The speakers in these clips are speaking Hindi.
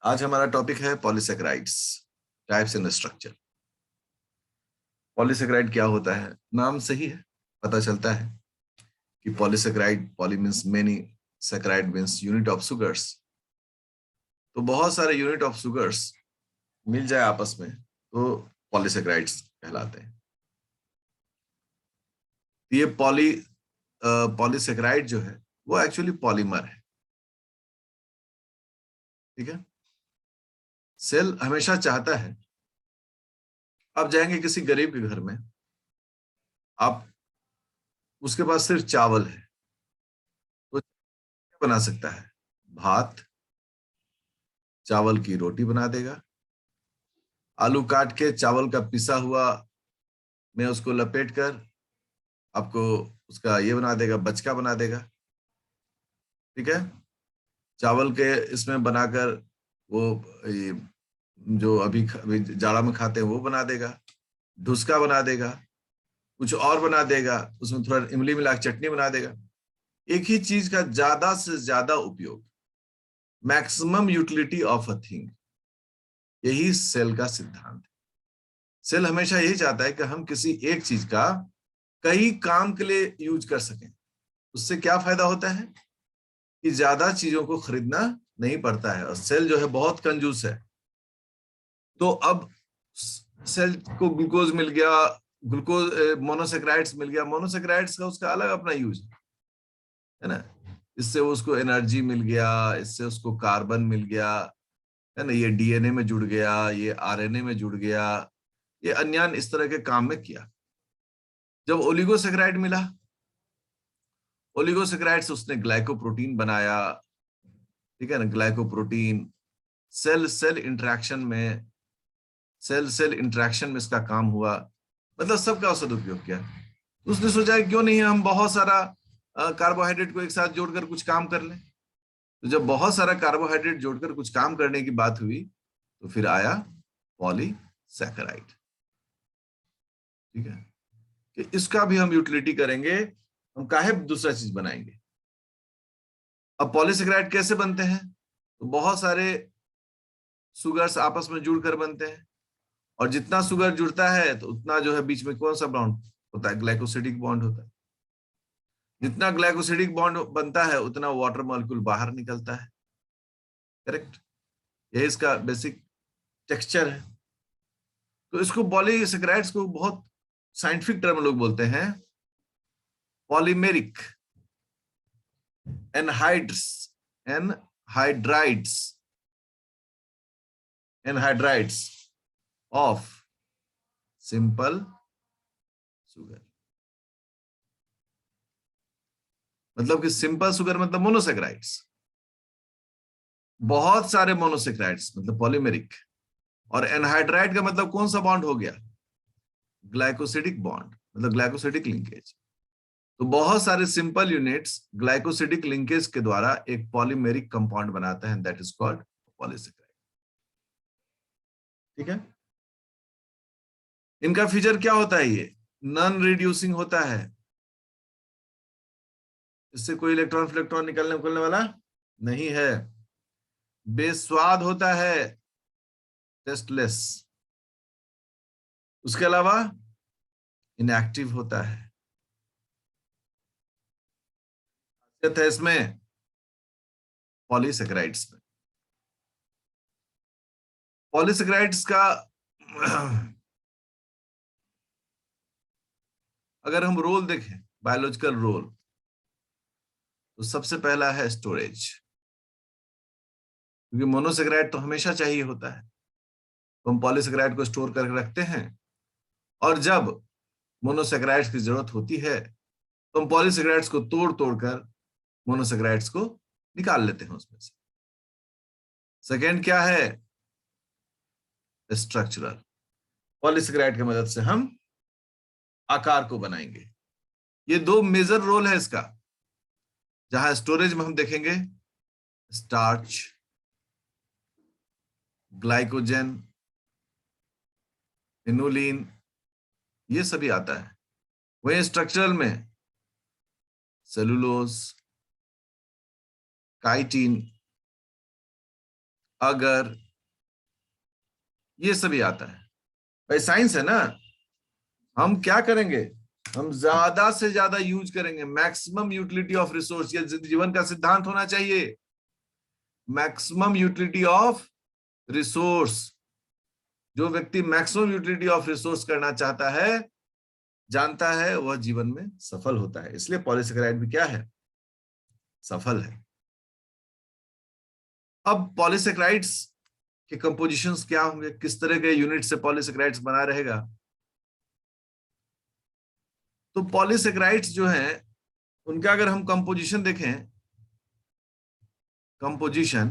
आज हमारा टॉपिक है polysaccharides, types and structure. Polysaccharide क्या होता है? नाम से ही है पता चलता है कि polysaccharide, poly means many, saccharide means unit of sugars. तो बहुत सारे यूनिट ऑफ सुगर्स मिल जाए आपस में तो पॉलीसेकेराइड्स कहलाते हैं। ये पॉलीसेकेराइड जो है वो एक्चुअली पॉलीमर है। ठीक है। सेल हमेशा चाहता है, आप जाएंगे किसी गरीब के घर में, आप उसके पास सिर्फ चावल है तो क्या बना सकता है? भात, चावल की रोटी बना देगा। आलू काट के चावल का पिसा हुआ में उसको लपेट कर आपको उसका ये बना देगा, बचका बना देगा। ठीक है। चावल के इसमें बनाकर वो ये जो अभी जाड़ा में खाते हैं वो बना देगा, ढुसका बना देगा, कुछ और बना देगा, उसमें थोड़ा इमली मिला के चटनी बना देगा। एक ही चीज का ज्यादा से ज्यादा उपयोग, maximum utility of a thing, यही सेल का सिद्धांत है। सेल हमेशा यही चाहता है कि हम किसी एक चीज का कई काम के लिए यूज कर सकें। उससे क्या फायदा होता है कि ज्यादा चीजों को खरीदना नहीं पड़ता है, और सेल जो है बहुत कंजूस है। तो अब सेल को ग्लूकोज मिल गया, ग्लूकोज मोनोसेक्राइड्स मिल गया, मोनोसेक्राइड्स का उसका अलग अपना यूज है ना। इससे उसको एनर्जी मिल गया, इससे उसको कार्बन मिल गया, है ना। ये डीएनए में जुड़ गया, ये आरएनए में जुड़ गया, ये अन्य इस तरह के काम में किया। जब ओलिगोसेक्राइड मिला, ओलिगोसेक्राइड्स उसने ग्लाइकोप्रोटीन बनाया। ठीक है ना। ग्लाइकोप्रोटीन सेल सेल इंटरेक्शन में, सेल सेल इंटरेक्शन में इसका काम हुआ, मतलब सबका सदुपयोग किया। उसने सोचा क्यों नहीं हम बहुत सारा कार्बोहाइड्रेट को एक साथ जोड़कर कुछ काम कर लें। तो जब बहुत सारा कार्बोहाइड्रेट जोड़कर कुछ काम करने की बात हुई तो फिर आया पॉलीसैकेराइड। ठीक है। कि इसका भी हम यूटिलिटी करेंगे, हम काहे दूसरा चीज बनाएंगे। अब पॉलीसैकेराइड कैसे बनते हैं? तो बहुत सारे सुगर्स आपस में जुड़कर बनते हैं, और जितना शुगर जुड़ता है तो उतना जो है बीच में कौन सा बॉन्ड होता है? ग्लाइकोसिडिक बॉन्ड होता है। जितना ग्लाइकोसिडिक बॉन्ड बनता है उतना वाटर मॉलिक्यूल बाहर निकलता है। करेक्ट। ये इसका बेसिक टेक्सचर है। तो इसको पॉलीसैकेराइड्स को बहुत साइंटिफिक टर्म लोग बोलते हैं polymeric anhydrides anhydrides anhydrides of simple sugar. मतलब कि सिंपल शुगर मतलब मोनोसेक्राइड्स, बहुत सारे मोनोसेक्राइड्स मतलब पॉलीमेरिक। और एनहाइड्राइड का मतलब कौन सा बॉन्ड हो गया? ग्लाइकोसिडिक बॉन्ड, मतलब ग्लाइकोसिडिक लिंकेज। तो बहुत सारे सिंपल यूनिट्स ग्लाइकोसिडिक लिंकेज के द्वारा एक पॉलीमेरिक कंपाउंड बनाते हैं, दैट इज कॉल्ड पॉलीसेकेराइड। ठीक है। इनका फीचर क्या होता है? ये नॉन रिड्यूसिंग होता है, इससे कोई इलेक्ट्रॉन फिलेक्ट्रॉन निकलने वाला नहीं है। बेस्वाद होता है, टेस्टलेस। उसके अलावा इनएक्टिव होता है। है इसमें पॉलीसेकेराइड्स में, पॉलीसेकेराइड्स का अगर हम रोल देखें, बायोलॉजिकल रोल, तो सबसे पहला है स्टोरेज। क्योंकि मोनोसेकेराइड तो हमेशा चाहिए होता है, तो हम पॉलीसेकेराइड को स्टोर करके रखते हैं, और जब मोनोसेकेराइड्स की जरूरत होती है तो हम पॉलीसेकेराइड्स को तोड़ तोड़कर मोनोसेकेराइड्स को निकाल लेते हैं उसमें से। सेकेंड क्या है? स्ट्रक्चरल। पॉलीसेकेराइड की मदद से हम आकार को बनाएंगे। ये दो मेजर रोल है इसका। जहां स्टोरेज में हम देखेंगे स्टार्च, ग्लाइकोजन, इनुलिन, ये सभी आता है। वही स्ट्रक्चरल में सेलुलोज, काइटिन, अगर, ये सभी आता है भाई, साइंस है ना। हम क्या करेंगे, हम ज्यादा से ज्यादा यूज करेंगे, मैक्सिमम यूटिलिटी ऑफ रिसोर्स, ये जीवन का सिद्धांत होना चाहिए, मैक्सिमम यूटिलिटी ऑफ रिसोर्स। जो व्यक्ति मैक्सिमम यूटिलिटी ऑफ रिसोर्स करना चाहता है, जानता है, वह जीवन में सफल होता है। इसलिए पॉलीसेकेराइड भी क्या है, सफल है। अब पॉलीसेकेराइड्स के कंपोजिशंस क्या होंगे, किस तरह के यूनिट से पॉलीसेकेराइड्स बना रहेगा। तो पॉलीसेकेराइड्स जो हैं, उनका अगर हम कंपोजिशन देखें, कंपोजिशन,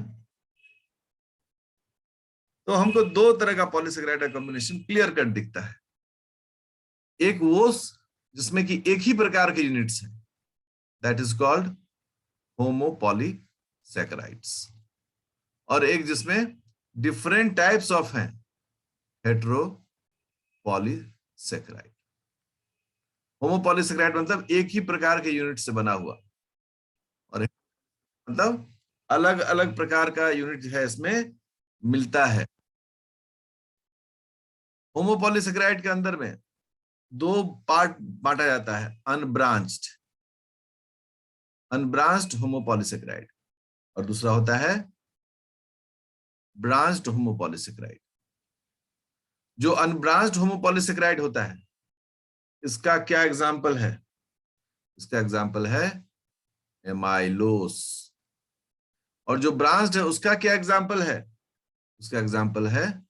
तो हमको दो तरह का पॉलीसेकेराइड का कॉम्बिनेशन क्लियर कट दिखता है। एक वो जिसमें कि एक ही प्रकार के यूनिट्स हैं, दैट इज कॉल्ड होमोपॉलीसेकेराइड्स, और एक जिसमें डिफरेंट टाइप्स ऑफ हैं, हेटेरोपॉलीसेकेराइड। होमोपॉलीसेकेराइड मतलब एक ही प्रकार के यूनिट से बना हुआ, और मतलब अलग अलग प्रकार का यूनिट है इसमें मिलता है। होमोपॉलीसेकेराइड के अंदर में दो पार्ट बांटा जाता है, अनब्रांच्ड, अनब्रांच्ड होमोपॉलीसेकेराइड, और दूसरा होता है ब्रांच्ड होमोपॉलीसेकेराइड। जो अनब्रांच्ड होमोपॉलीसेकेराइड होता है, इसका क्या एग्जाम्पल है, इसका एग्जाम्पल है एमाइलोस। और जो ब्रांच्ड है उसका क्या एग्जाम्पल है, उसका एग्जाम्पल है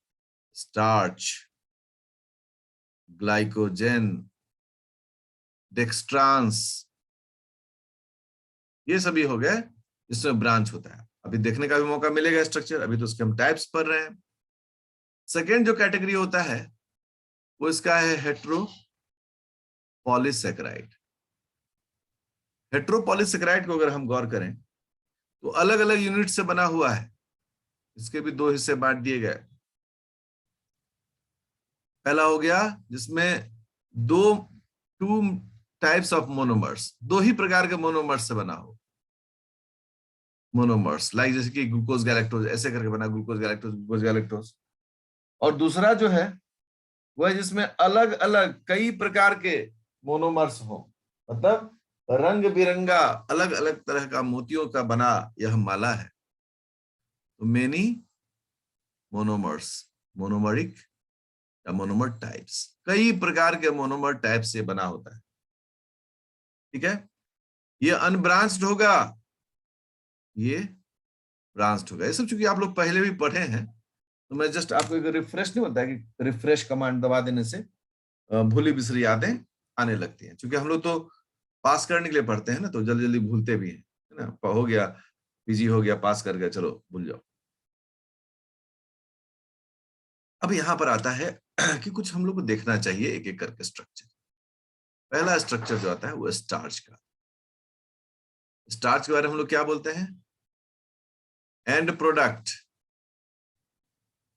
स्टार्च, ग्लाइकोजेन, डेक्सट्रांस, ये सभी हो गए जिसमें ब्रांच होता है। अभी देखने का भी मौका मिलेगा स्ट्रक्चर, अभी तो उसके हम टाइप्स पढ़ रहे हैं। सेकेंड जो कैटेगरी होता है वो इसका है हेटेरोपॉलीसेकेराइड। हेटेरोपॉलीसेकेराइड को अगर हम गौर करें तो अलग अलग यूनिट से बना हुआ है, इसके भी दो हिस्से बांट दिए गए। पहला हो गया जिसमें टू टाइप्स ऑफ मोनोमर्स, दो ही प्रकार के मोनोमर्स से बना हो, मोनोमर्स लाइक जैसे कि ग्लूकोज गैलेक्टोज, ऐसे करके बना, ग्लूकोज गैलेक्टोज, ग्लूकोज गैलेक्टोज। और दूसरा जो है वह जिसमें अलग अलग कई प्रकार के मोनोमर्स हो, मतलब रंग बिरंगा अलग अलग तरह का मोतियों का बना यह माला है। तो मेनी मोनोमर्स, मोनोमरिक या मोनोमर टाइप्स, कई प्रकार के मोनोमर टाइप से बना होता है। ठीक है, ये अनब्रांच्ड होगा, ये ब्रांच्ड होगा। ये सब चूंकि आप लोग पहले भी पढ़े हैं, तो मैं जस्ट आपको एक रिफ्रेश नहीं होता है कि रिफ्रेश कमांड दबा देने से भूली बिसरी यादें आने लगती हैं। क्योंकि हम लोग तो पास करने के लिए पढ़ते हैं ना, तो जल्दी जल्दी भूलते भी हैं, है ना। हो गया, पीजी हो गया, पास कर गया, चलो भूल जाओ। अब यहां पर आता है कि कुछ हम लोग को देखना चाहिए एक एक करके स्ट्रक्चर। पहला स्ट्रक्चर जो आता है वो स्टार्च का। स्टार्च के बारे में हम लोग क्या बोलते हैं, and product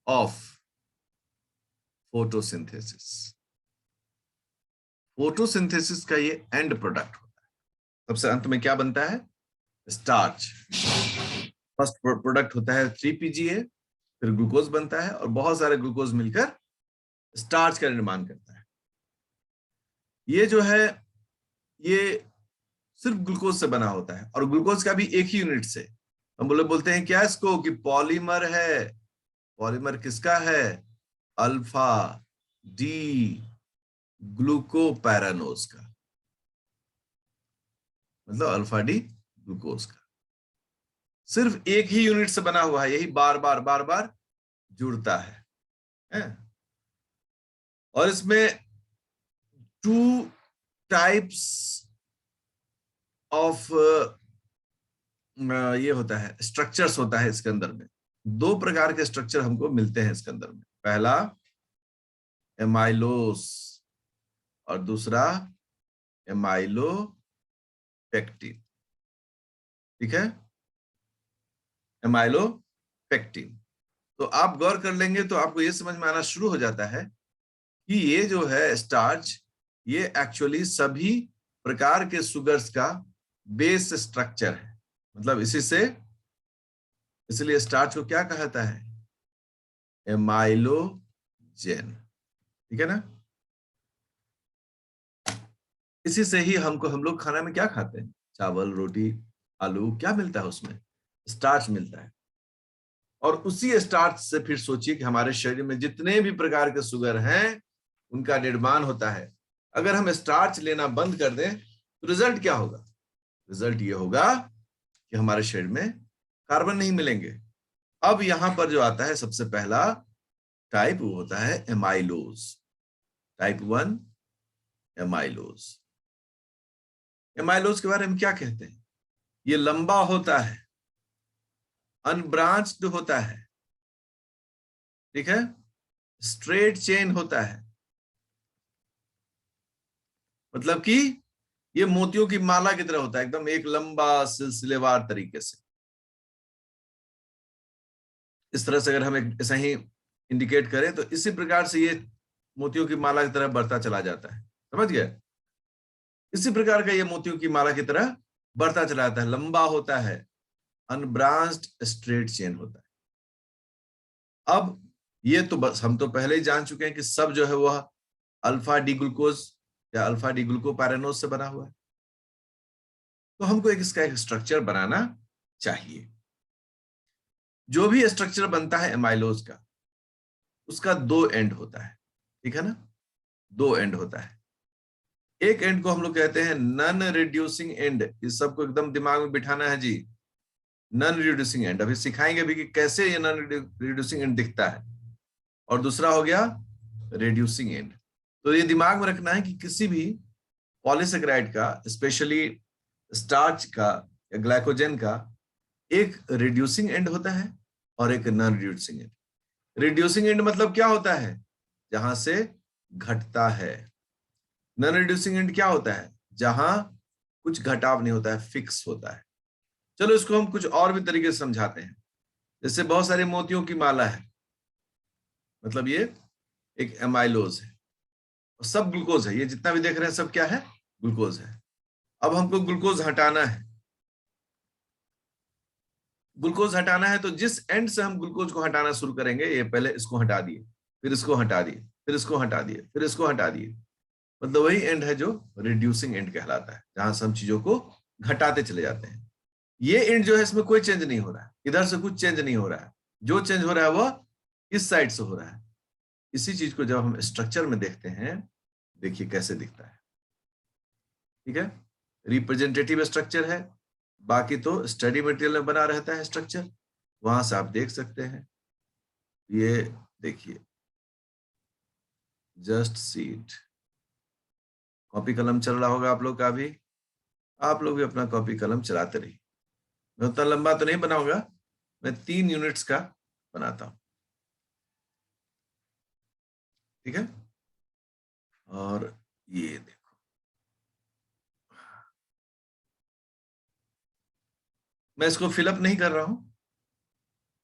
of photosynthesis. Photosynthesis का ये एंड प्रोडक्ट होता है। सबसे अंत में क्या बनता है, स्टार्च। फर्स्ट प्रोडक्ट होता है 3PGA, फिर ग्लूकोज बनता है, और बहुत सारे ग्लूकोज मिलकर स्टार्च का निर्माण करता है। ये जो है ये सिर्फ ग्लूकोज से बना होता है, और ग्लूकोज का भी एक ही यूनिट से। हम बोलते हैं क्या इसको, कि पॉलीमर है। पॉलीमर किसका है, अल्फा डी ग्लूकोपैरानोज का, मतलब अल्फा डी ग्लूकोज का। सिर्फ एक ही यूनिट से बना हुआ है, यही बार बार बार बार जुड़ता है? और इसमें टू टाइप्स ऑफ ये होता है, स्ट्रक्चर्स होता है इसके अंदर में। दो प्रकार के स्ट्रक्चर हमको मिलते हैं इसके अंदर में। पहला एमाइलोस, और दूसरा एमाइलोपेक्टिन। ठीक है, एमाइलोपेक्टिन। तो आप गौर कर लेंगे तो आपको ये समझ में आना शुरू हो जाता है कि ये जो है स्टार्च, ये एक्चुअली सभी प्रकार के सुगर्स का बेस स्ट्रक्चर है। मतलब इसी से इसलिए स्टार्च को क्या कहता है? एमाइलोजेन। ठीक है ना? इसी से ही हम लोग खाना में क्या खाते हैं? चावल, रोटी, आलू, क्या मिलता है उसमें? स्टार्च मिलता है। और उसी स्टार्च से फिर सोचिए कि हमारे शरीर में जितने भी प्रकार के शुगर हैं उनका निर्माण होता है। अगर हम स्टार्च लेना बंद कर दें तो रिजल्ट क्या होगा? रिजल्ट ये होगा कि हमारे शरीर में कार्बन नहीं मिलेंगे। अब यहां पर जो आता है सबसे पहला टाइप, वो होता है एमाइलोज। Type 1 amylose. एमाइलोज के बारे में क्या कहते हैं? ये लंबा होता है, अनब्रांच्ड होता है, ठीक है, स्ट्रेट चेन होता है, मतलब कि ये मोतियों की माला की तरह होता है, एकदम एक लंबा सिलसिलेवार तरीके से। इस तरह से अगर हम ऐसा ही इंडिकेट करें तो इसी प्रकार से ये मोतियों की माला की तरह बढ़ता चला जाता है। समझ गए? इसी प्रकार का ये मोतियों की माला की तरह बढ़ता चला जाता है, लंबा होता है, अनब्रांच्ड स्ट्रेट चेन होता है। अब ये तो बस हम तो पहले ही जान चुके हैं कि सब जो है वह अल्फा डी ग्लूकोज या अल्फा डी ग्लूकोपायरानोज से बना हुआ है। तो हमको इसका एक स्ट्रक्चर बनाना चाहिए। जो भी स्ट्रक्चर बनता है एमाइलोज का, उसका दो एंड होता है, ठीक है ना? दो एंड होता है। एक एंड को हम लोग कहते हैं नॉन रिड्यूसिंग एंड। इस सबको एकदम दिमाग में बिठाना है जी। नॉन रिड्यूसिंग एंड, अभी सिखाएंगे भी कि कैसे ये नॉन रिड्यूसिंग एंड दिखता है। और दूसरा हो गया रिड्यूसिंग एंड। तो ये दिमाग में रखना है कि किसी भी पॉलीसेकेराइड का, स्पेशली स्टार्च का या ग्लाइकोजन का, एक रिड्यूसिंग एंड होता है और एक non reducing and. Reducing and मतलब क्या होता है? जहां से घटता है। नॉन रिड्यूसिंग एंड क्या होता है? जहां कुछ घटाव नहीं होता है, फिक्स होता है। चलो इसको हम कुछ और भी तरीके से समझाते हैं। जैसे बहुत सारे मोतियों की माला है, मतलब ये एक एमाइलोज है, और सब ग्लूकोज है। ये जितना भी देख रहे हैं सब क्या है? ग्लूकोज है। अब हमको ग्लूकोज हटाना है। ग्लूकोज हटाना है तो जिस एंड से हम ग्लूकोज को हटाना शुरू करेंगे, ये पहले इसको हटा दिए, फिर इसको हटा दिए, फिर इसको हटा दिए, फिर इसको हटा दिए, मतलब वही एंड है जो रिड्यूसिंग एंड कहलाता है, जहां से हम चीजों को घटाते चले जाते हैं। ये एंड जो है इसमें कोई चेंज नहीं हो रहा है, इधर से कुछ चेंज नहीं हो रहा है। जो चेंज हो रहा है वह इस साइड से हो रहा है। इसी चीज को जब हम स्ट्रक्चर में देखते हैं, देखिए कैसे दिखता है। ठीक है, रिप्रेजेंटेटिव स्ट्रक्चर है। बाकी तो स्टडी मटेरियल में बना रहता है स्ट्रक्चर, वहां से आप देख सकते हैं। ये देखिए, जस्ट सी इट। कॉपी कलम चल रहा होगा आप लोग का भी। आप लोग भी अपना कॉपी कलम चलाते रहिए। मैं उतना लंबा तो नहीं बनाऊंगा, मैं 3 यूनिट्स का बनाता हूं। ठीक है, और ये देखो, मैं इसको फिलअप नहीं कर रहा हूं,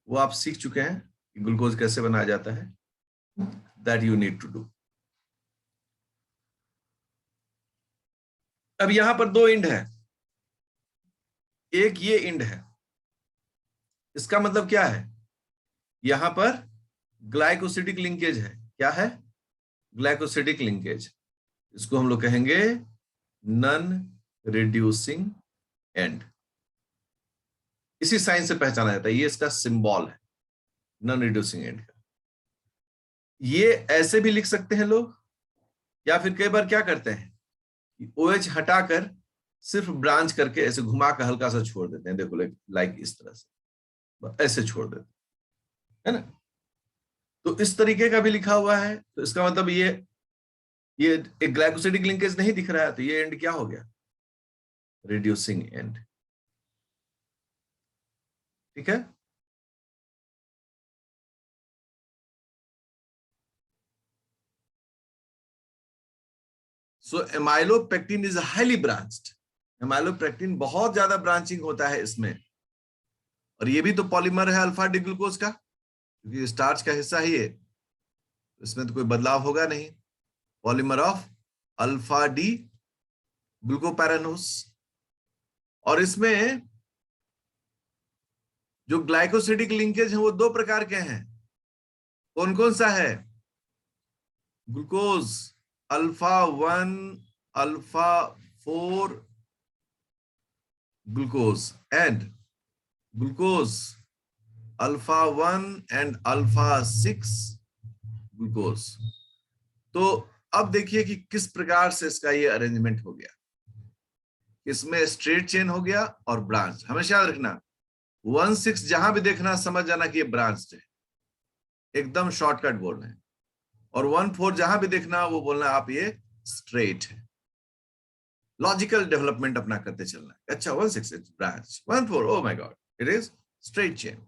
वो आप सीख चुके हैं कि ग्लूकोज कैसे बनाया जाता है। That you need to do. अब यहां पर दो इंड है, एक ये इंड है। इसका मतलब क्या है? यहां पर ग्लाइकोसिडिक लिंकेज है। क्या है? Glycosidic linkage. इसको हम लोग कहेंगे नॉन रिड्यूसिंग एंड। इसी साइन से पहचाना जाता है, ये इसका सिंबल है नॉन रिड्यूसिंग एंड का। ये ऐसे भी लिख सकते हैं लोग, या फिर कई बार क्या करते हैं कि OH हटाकर सिर्फ ब्रांच करके ऐसे घुमा कर हल्का सा छोड़ देते हैं। देखो, लाइक इस तरह से ऐसे छोड़ देते है ना। तो इस तरीके का भी लिखा हुआ है, तो इसका मतलब ये एक ग्लाइकोसिडिक लिंकेज नहीं दिख रहा है, तो ये एंड क्या हो गया? Reducing end. ठीक है, so amylopectin is highly branched. Amylopectin बहुत ज्यादा ब्रांचिंग होता है इसमें, और ये भी तो पॉलीमर है अल्फा डी ग्लूकोज का, क्योंकि स्टार्च का हिस्सा ही है, इसमें तो कोई बदलाव होगा नहीं। Polymer of alpha D glucopyranose. और इसमें जो ग्लाइकोसिडिक लिंकेज है वो दो प्रकार के हैं। कौन कौन सा है? Glucose alpha 1, alpha 4 glucose and glucose alpha 1 and alpha 6 glucose. तो अब देखिए कि किस प्रकार से इसका ये अरेंजमेंट हो गया। इसमें स्ट्रेट चेन हो गया और ब्रांच। हमेशा याद रखना 1,6 जहां भी देखना समझ जाना कि ये ब्रांच है, एकदम शॉर्टकट बोल रहे हैं। और 1,4 जहां भी देखना वो बोलना आप ये स्ट्रेट है। लॉजिकल डेवलपमेंट अपना करते चलना है। अच्छा 1,6 is branch, 1,4 oh my God it is straight chain.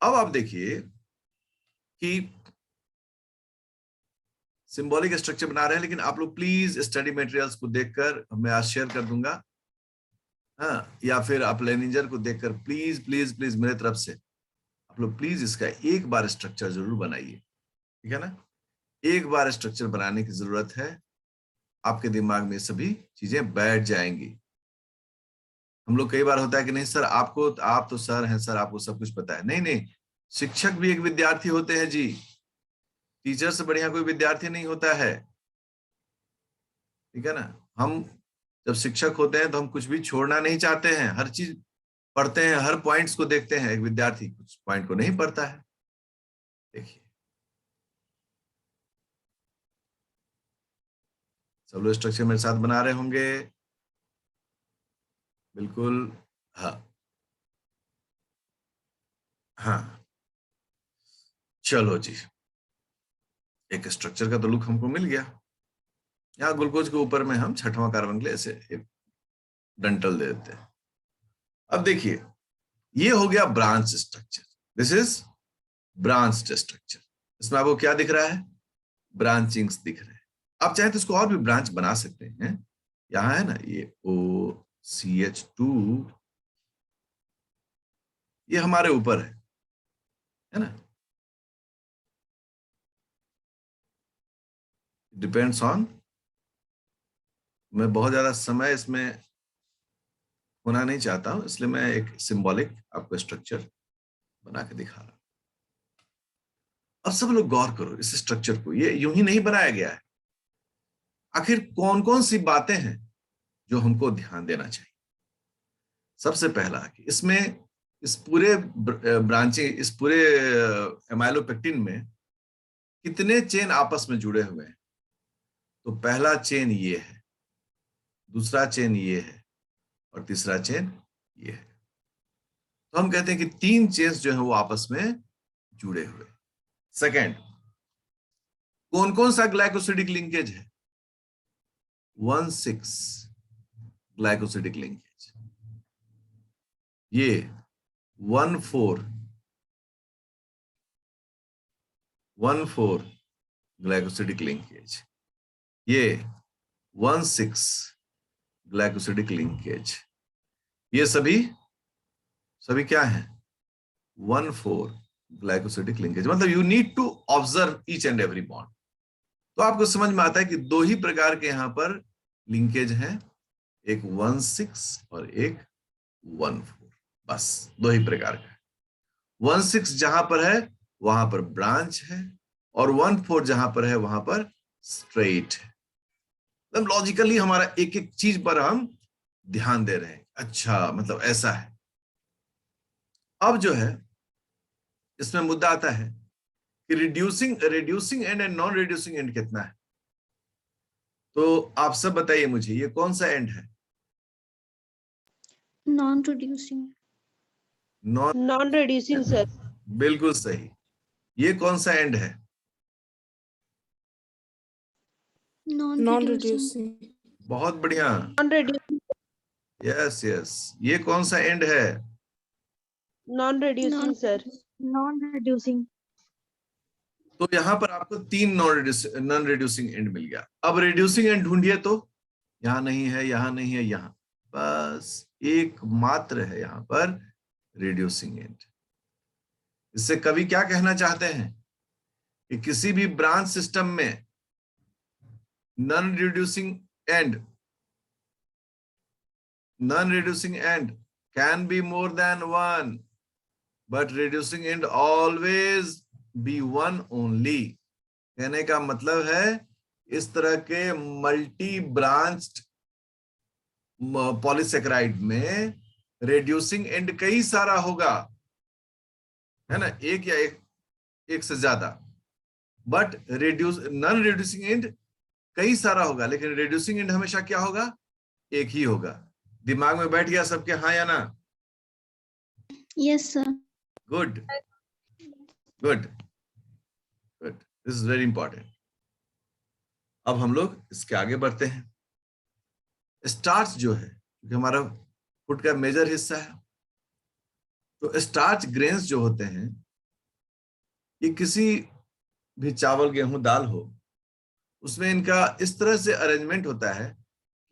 अब आप देखिए कि सिंबॉलिक स्ट्रक्चर बना रहे हैं, लेकिन आप लोग प्लीज स्टडी मटेरियल्स को देखकर, मैं आज शेयर कर दूंगा, हाँ, या फिर आप लेनिंजर को देखकर प्लीज प्लीज प्लीज मेरे तरफ से आप लोग प्लीज इसका एक बार स्ट्रक्चर जरूर बनाइए, ठीक है ना। एक बार स्ट्रक्चर बनाने की जरूरत है, आपके दिमाग में सभी चीजें बैठ जाएंगी। हम लोग कई बार होता है कि नहीं सर आपको, आप तो सर हैं सर आपको सब कुछ पता है। नहीं नहीं, शिक्षक भी एक विद्यार्थी होते हैं जी। टीचर से बढ़िया कोई विद्यार्थी नहीं होता है, ठीक है ना। हम जब शिक्षक होते हैं तो हम कुछ भी छोड़ना नहीं चाहते हैं, हर चीज पढ़ते हैं, हर पॉइंट्स को देखते हैं। एक विद्यार्थी कुछ पॉइंट को नहीं पढ़ता है। देखिए सब लोग स्ट्रक्चर मेरे साथ बना रहे होंगे, बिल्कुल। हाँ हाँ, चलो जी, एक स्ट्रक्चर का तो लुक हमको मिल गया। यहाँ ग्लूकोज के ऊपर में हम छठवां कार्बन के लिए ऐसे एक डंटल दे देते हैं। अब देखिए ये हो गया branch structure, this is branch structure. इसमें आपको क्या दिख रहा है? ब्रांचिंग्स दिख रहे हैं। आप चाहे तो इसको और भी ब्रांच बना सकते हैं। यहां है ना ये OCH2, ये हमारे ऊपर है ना। डिपेंड्स ऑन, मैं बहुत ज्यादा समय इसमें होना नहीं चाहता हूं, इसलिए मैं एक सिंबॉलिक आपको स्ट्रक्चर बना के दिखा रहा हूं। अब सब लोग गौर करो इस स्ट्रक्चर को, ये यूं ही नहीं बनाया गया है। आखिर कौन कौन सी बातें हैं जो हमको ध्यान देना चाहिए? सबसे पहला कि इसमें इस पूरे ब्रांचिंग, इस पूरे एमाइलोपेक्टिन में कितने चेन आपस में जुड़े हुए हैं? तो पहला चेन ये है, दूसरा चेन ये है और तीसरा चेन ये है। तो हम कहते हैं कि 3 चेन्स जो है वो आपस में जुड़े हुए। सेकेंड, कौन कौन सा ग्लाइकोसिडिक लिंकेज है? 1,6 ग्लाइकोसिडिक लिंकेज, ये 1,4 ग्लाइकोसिडिक लिंकेज, ये 1,6 ग्लाइकोसिडिक लिंकेज, ये सभी क्या है? 1,4 ग्लाइकोसिडिक लिंकेज। मतलब you need to observe each and every bond. तो आपको समझ में आता है कि 2 ही प्रकार के यहां पर लिंकेज हैं, एक 1,6 और एक 1,4, बस 2 ही प्रकार का। 1,6 जहां पर है वहां पर ब्रांच है और 1,4 जहां पर है वहां पर स्ट्रेट है। मतलब लॉजिकली हमारा एक एक चीज पर हम ध्यान दे रहे हैं। अच्छा मतलब ऐसा है। अब जो है इसमें मुद्दा आता है कि reducing and and non reducing and कितना है? तो आप सब बताइए मुझे, ये कौन सा एंड है? Non reducing. Non reducing sir. बिल्कुल सही। ये कौन सा एंड है? Non reducing. बहुत बढ़िया, नॉन रिड्यूसिंग। Yes yes. ये कौन सा एंड है? Non reducing sir. Non reducing. तो यहां पर आपको 3 नॉन रिड्यूसिंग एंड मिल गया। अब रिड्यूसिंग एंड ढूंढिए, तो यहां नहीं है, यहां नहीं है, यहां बस एक मात्र है यहां पर रिड्यूसिंग एंड। इससे कवि क्या कहना चाहते हैं कि किसी भी ब्रांच सिस्टम में non reducing and can be more than 1। but reducing end always be one only. कहने का मतलब है इस तरह के मल्टी ब्रांच्ड पॉलीसेकेराइड में रेड्यूसिंग एंड कई सारा होगा, है ना, एक या एक से ज्यादा, बट नॉन रेड्यूसिंग एंड कई सारा होगा, लेकिन रेड्यूसिंग एंड हमेशा क्या होगा, एक ही होगा। दिमाग में बैठ गया सबके, हाँ या ना? Yes, sir. Good good good, this is very important. अब हम लोग इसके आगे बढ़ते हैं। स्टार्च जो है, क्योंकि हमारा फूड का मेजर हिस्सा है, तो स्टार्च ग्रेन्स जो होते हैं, ये किसी भी चावल गेहूं दाल हो, उसमें इनका इस तरह से अरेंजमेंट होता है,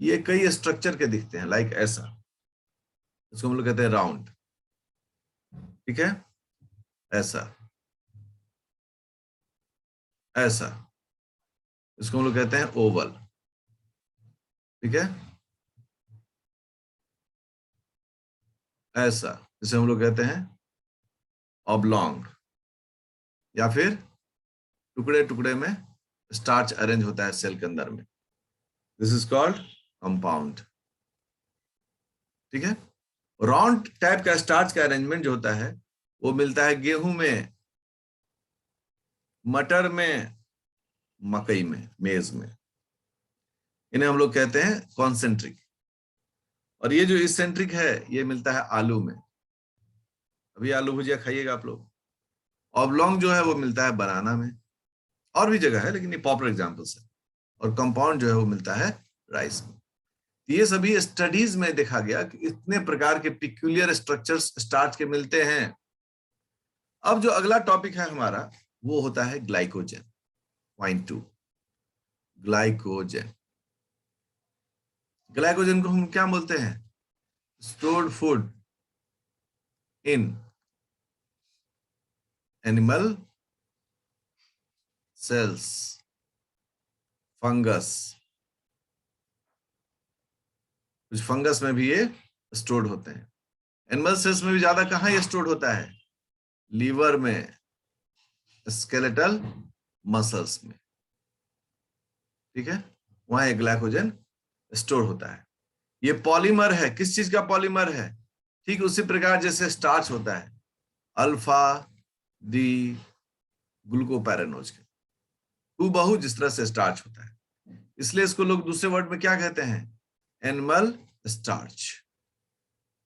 ये कई स्ट्रक्चर के दिखते हैं, लाइक ऐसा, इसको हम लोग कहते हैं राउंड, ठीक है, ऐसा ऐसा, इसको हम लोग कहते हैं ओवल, ठीक है, ऐसा, जिसे हम लोग कहते हैं ऑब्लॉन्ग, या फिर टुकड़े टुकड़े में स्टार्च अरेंज होता है सेल के अंदर में, दिस इज कॉल्ड कंपाउंड, ठीक है। राउंड टाइप का स्टार्च का अरेंजमेंट जो होता है वो मिलता है गेहूं में, मटर में, मकई में, मेज में, इन्हें हम लोग कहते हैं कॉन्सेंट्रिक। और ये जो इसेंट्रिक है ये मिलता है आलू में, अभी आलू भुजिया खाइएगा आप लोग। ऑब्लॉन्ग जो है वो मिलता है बनाना में, और भी जगह है लेकिन ये पॉपुलर एग्जांपल्स है। और कंपाउंड जो है वो मिलता है राइस में। ये सभी स्टडीज में देखा गया कि इतने प्रकार के पिक्यूलियर स्ट्रक्चर्स स्टार्च के मिलते हैं। अब जो अगला टॉपिक है हमारा वो होता है ग्लाइकोजन। Point 2, glycogen. ग्लाइकोजन को हम क्या बोलते हैं? Stored food in animal cells, fungus, कुछ फंगस में भी ये स्टोर्ड होते हैं। एनिमल सेल्स में भी ज्यादा कहाँ ये स्टोर्ड होता है? लीवर में, स्केलेटल मसल्स में, ठीक है, वहां ये ग्लाइकोजन स्टोर होता है। ये पॉलीमर है, किस चीज का पॉलीमर है? ठीक उसी प्रकार जैसे स्टार्च होता है, अल्फा डी ग्लूकोपैरानोज के हूबहू जिस तरह से स्टार्च होता है, इसलिए इसको लोग दूसरे वर्ड में क्या कहते हैं? Animal starch.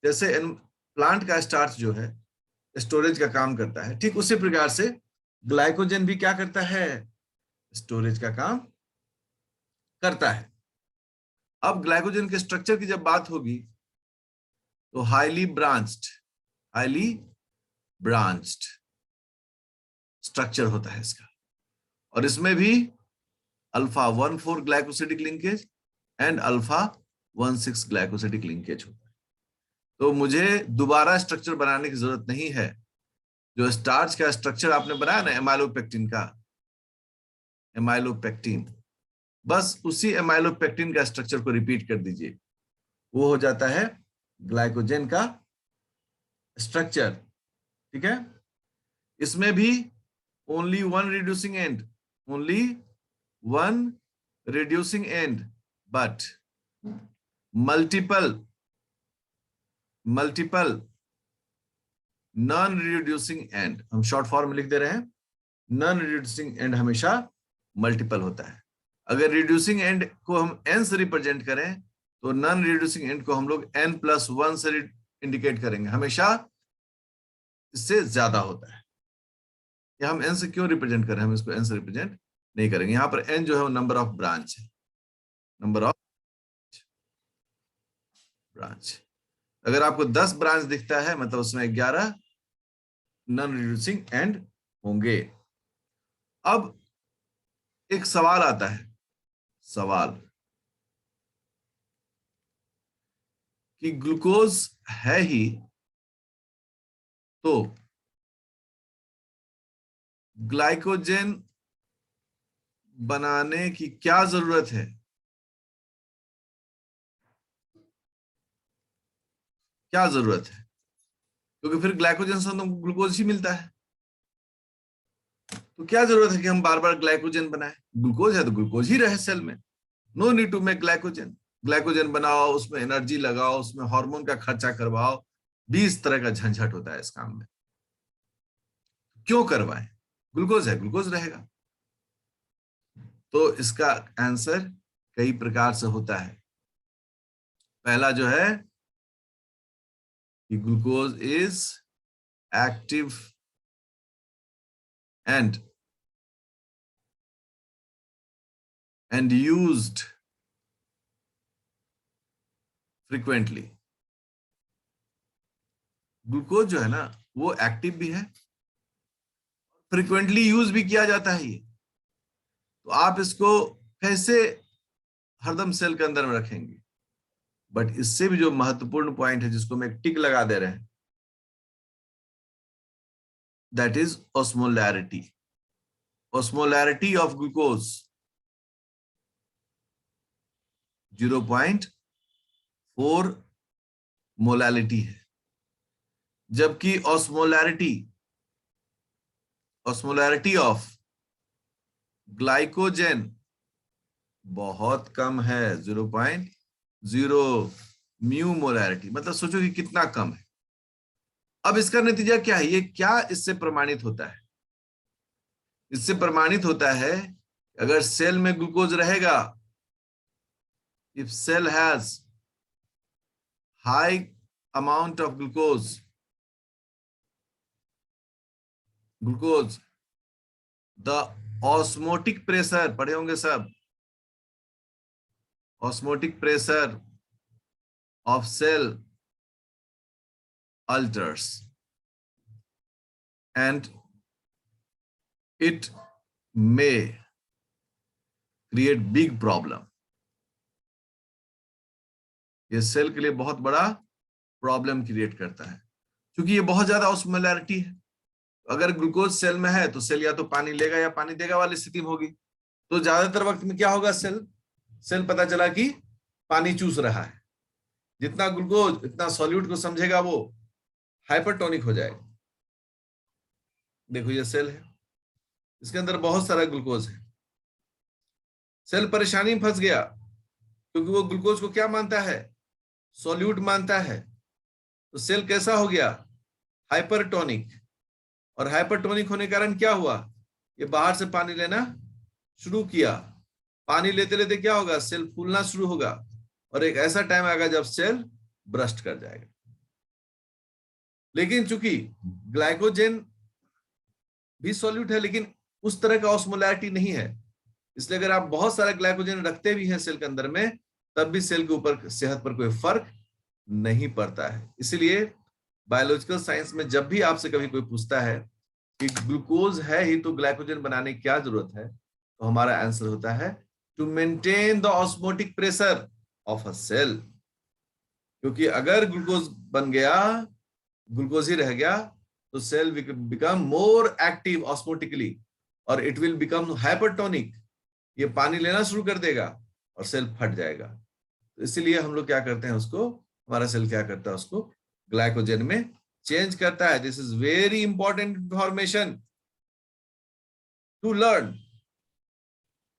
जैसे प्लांट का स्टार्च जो है स्टोरेज का काम करता है, ठीक उसी प्रकार से ग्लाइकोजन भी क्या करता है? स्टोरेज का काम करता है। अब ग्लाइकोजन के स्ट्रक्चर की जब बात होगी तो हाईली ब्रांच्ड स्ट्रक्चर होता है इसका, और इसमें भी alpha 1,4 glycosidic linkage and alpha 1,6 glycosidic linkage होता है। तो मुझे दोबारा स्ट्रक्चर बनाने की जरूरत नहीं है। जो स्टार्च का स्ट्रक्चर आपने बनाया ना एमाइलोपेक्टिन का, एमाइलोपेक्टिन, बस उसी एमाइलोपेक्टिन का स्ट्रक्चर को रिपीट कर दीजिए, वो हो जाता है ग्लाइकोजन का स्ट्रक्चर, ठीक है। इसमें भी only one reducing and but multiple non reducing and, हम शॉर्ट फॉर्म में लिख दे रहे हैं, नॉन रिड्यूसिंग एंड हमेशा मल्टीपल होता है। अगर रिड्यूसिंग एंड को हम n से रिप्रेजेंट करें तो नॉन रिड्यूसिंग एंड को हम लोग n+1 से इंडिकेट करेंगे, हमेशा इससे ज्यादा होता है। या हम n से क्यों रिप्रेजेंट करें? हम इसको n से रिप्रेजेंट नहीं करेंगे। यहां पर n जो है वो नंबर ऑफ ब्रांच है, नंबर ऑफ ब्रांच। अगर आपको 10 ब्रांच दिखता है मतलब उसमें 11 नॉन रिड्यूसिंग एंड होंगे। अब एक सवाल आता है, सवाल कि ग्लूकोज है ही तो ग्लाइकोजन बनाने की क्या जरूरत है? क्या जरूरत है? क्योंकि फिर ग्लाइकोजन से हमको ग्लूकोज ही मिलता है। तो क्या जरूरत है कि हम बार बार ग्लाइकोजन बनाए? ग्लूकोज है तो ग्लूकोज ही रहे सेल में, no need to make glycogen. Glycogen बनाओ, उसमें एनर्जी लगाओ, उसमें हार्मोन का खर्चा करवाओ, 20 तरह का झंझट होता है इस काम में। क्यों करवाएं? ग्लूकोज है, ग्लूकोज रहेगा। तो इसका आंसर कई प्रकार से होता है। पहला जो है कि glucose is active and used frequently। Glucose जो है ना वो एक्टिव भी है, फ्रीक्वेंटली यूज भी किया जाता है। ये तो आप इसको कैसे हरदम सेल के अंदर में रखेंगे? बट इससे भी जो महत्वपूर्ण पॉइंट है जिसको मैं टिक लगा दे रहे हैं, that is osmolarity. Osmolarity of glucose 0.4 molality है, जबकि ऑस्मोलैरिटी ऑफ ग्लाइकोजन बहुत कम है, 0.0 म्यू मोलैरिटी। मतलब सोचो कि कितना कम है। अब इसका नतीजा क्या है? ये क्या इससे प्रमाणित होता है? इससे प्रमाणित होता है अगर सेल में ग्लूकोज रहेगा, if cell has high amount of glucose, the osmotic pressure, पढ़े होंगे सब, osmotic pressure of cell alters and it may create big problem। ये सेल के लिए बहुत बड़ा प्रॉब्लम क्रिएट करता है, क्योंकि ये बहुत ज्यादा ऑस्मोलैरिटी है। अगर ग्लूकोज सेल में है तो सेल या तो पानी लेगा या पानी देगा वाली स्थिति में होगी। तो ज्यादातर वक्त में क्या होगा? सेल पता चला कि पानी चूस रहा है, जितना ग्लूकोज इतना सॉल्यूट को समझेगा वो हाइपरटोनिक हो जाएगा। देखो ये सेल है, इसके अंदर बहुत सारा ग्लूकोज है। सेल परेशानी में फंस गया क्योंकि वो ग्लूकोज को क्या मानता है? सॉल्यूट मानता है। तो सेल कैसा हो गया? हाइपरटोनिक। और हाइपरटोनिक होने के कारण क्या हुआ? ये बाहर से पानी लेना शुरू किया। पानी लेते लेते क्या होगा? सेल फूलना शुरू होगा और एक ऐसा टाइम आएगा जब सेल ब्रस्ट कर जाएगा। लेकिन चूंकि ग्लाइकोजन भी सॉल्यूट है लेकिन उस तरह का ऑस्मोलैरिटी नहीं है, इसलिए अगर आप बहुत सारा ग्लाइकोजन रखते भी हैं सेल के अंदर में, तब भी सेल के ऊपर सेहत पर कोई फर्क नहीं पड़ता है। इसलिए बायोलॉजिकल साइंस में जब भी आपसे कभी कोई पूछता है कि ग्लूकोज है ही तो ग्लाइकोजन बनाने की क्या जरूरत है, तो हमारा आंसर होता है to maintain the osmotic pressure of a cell. क्योंकि अगर ग्लूकोज बन गया, ग्लूकोज ही रह गया, तो cell become more active osmotically और इट विल बिकम हाइपरटोनिक। ये पानी लेना शुरू कर देगा और सेल फट जाएगा। तो इसलिए हम लोग क्या करते हैं, उसको हमारा सेल क्या करता है, उसको ग्लाइकोजन में चेंज करता है। This is very important information to learn.